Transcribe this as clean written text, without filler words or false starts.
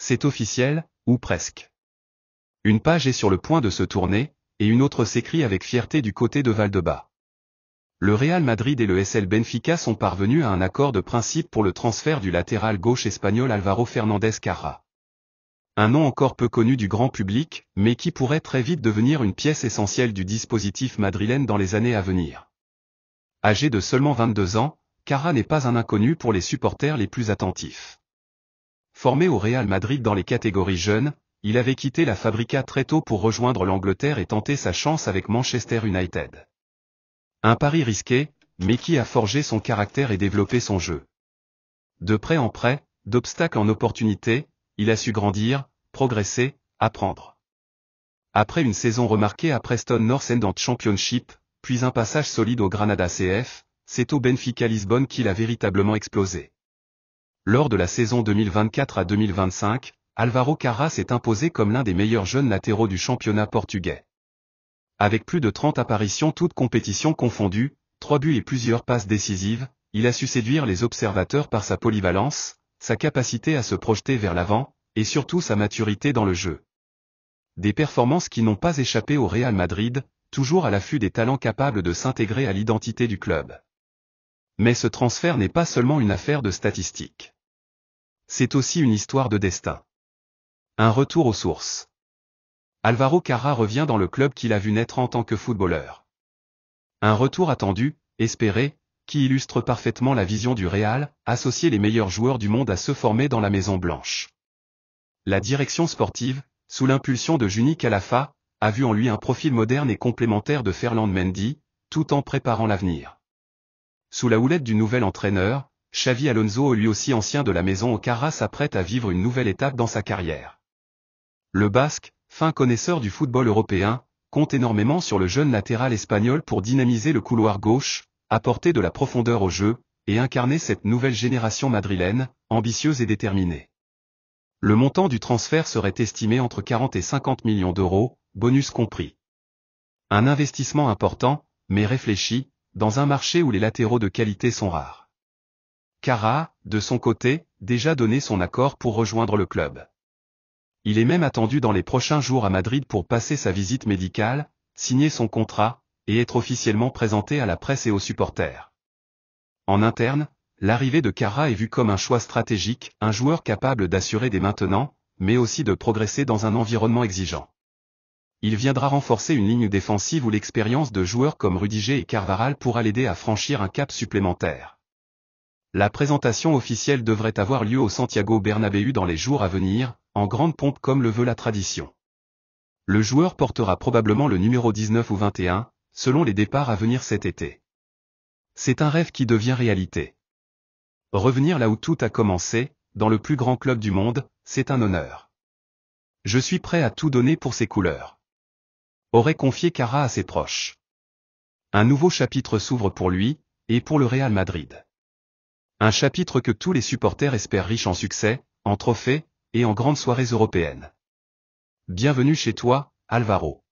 c'est officiel, ou presque. Une page est sur le point de se tourner, et une autre s'écrit avec fierté du côté de Valdebebas. Le Real Madrid et le SL Benfica sont parvenus à un accord de principe pour le transfert du latéral gauche espagnol Álvaro Fernández Carrá. Un nom encore peu connu du grand public, mais qui pourrait très vite devenir une pièce essentielle du dispositif madrilène dans les années à venir. Âgé de seulement 22 ans, Carrá n'est pas un inconnu pour les supporters les plus attentifs. Formé au Real Madrid dans les catégories jeunes, il avait quitté la Fabrica très tôt pour rejoindre l'Angleterre et tenter sa chance avec Manchester United. Un pari risqué, mais qui a forgé son caractère et développé son jeu. De près en près, d'obstacle en opportunité, il a su grandir, progresser, apprendre. Après une saison remarquée à Preston North End Championship, puis un passage solide au Granada CF, c'est au Benfica Lisbonne qu'il a véritablement explosé. Lors de la saison 2024 à 2025, Álvaro Carrá s'est imposé comme l'un des meilleurs jeunes latéraux du championnat portugais. Avec plus de 30 apparitions toutes compétitions confondues, 3 buts et plusieurs passes décisives, il a su séduire les observateurs par sa polyvalence, sa capacité à se projeter vers l'avant, et surtout sa maturité dans le jeu. Des performances qui n'ont pas échappé au Real Madrid, toujours à l'affût des talents capables de s'intégrer à l'identité du club. Mais ce transfert n'est pas seulement une affaire de statistiques. C'est aussi une histoire de destin. Un retour aux sources. Álvaro Carrá revient dans le club qu'il a vu naître en tant que footballeur. Un retour attendu, espéré, qui illustre parfaitement la vision du Real, associer les meilleurs joueurs du monde à se former dans la Maison Blanche. La direction sportive, sous l'impulsion de Juni Calafa, a vu en lui un profil moderne et complémentaire de Ferland Mendy, tout en préparant l'avenir. Sous la houlette du nouvel entraîneur, Xavi Alonso, lui aussi ancien de la maison, Carrá s'apprête à vivre une nouvelle étape dans sa carrière. Le Basque, fin connaisseur du football européen, compte énormément sur le jeune latéral espagnol pour dynamiser le couloir gauche, apporter de la profondeur au jeu, et incarner cette nouvelle génération madrilène, ambitieuse et déterminée. Le montant du transfert serait estimé entre 40 et 50 millions d'euros, bonus compris. Un investissement important, mais réfléchi, dans un marché où les latéraux de qualité sont rares. Carrá, de son côté, déjà donné son accord pour rejoindre le club. Il est même attendu dans les prochains jours à Madrid pour passer sa visite médicale, signer son contrat, et être officiellement présenté à la presse et aux supporters. En interne, l'arrivée de Carrá est vue comme un choix stratégique, un joueur capable d'assurer dès maintenant, mais aussi de progresser dans un environnement exigeant. Il viendra renforcer une ligne défensive où l'expérience de joueurs comme Rudiger et Carvajal pourra l'aider à franchir un cap supplémentaire. La présentation officielle devrait avoir lieu au Santiago Bernabéu dans les jours à venir, en grande pompe comme le veut la tradition. Le joueur portera probablement le numéro 19 ou 21, selon les départs à venir cet été. C'est un rêve qui devient réalité. Revenir là où tout a commencé, dans le plus grand club du monde, c'est un honneur. Je suis prêt à tout donner pour ces couleurs. Aurait confié Carrá à ses proches. Un nouveau chapitre s'ouvre pour lui, et pour le Real Madrid. Un chapitre que tous les supporters espèrent riche en succès, en trophées, et en grandes soirées européennes. Bienvenue chez toi, Álvaro.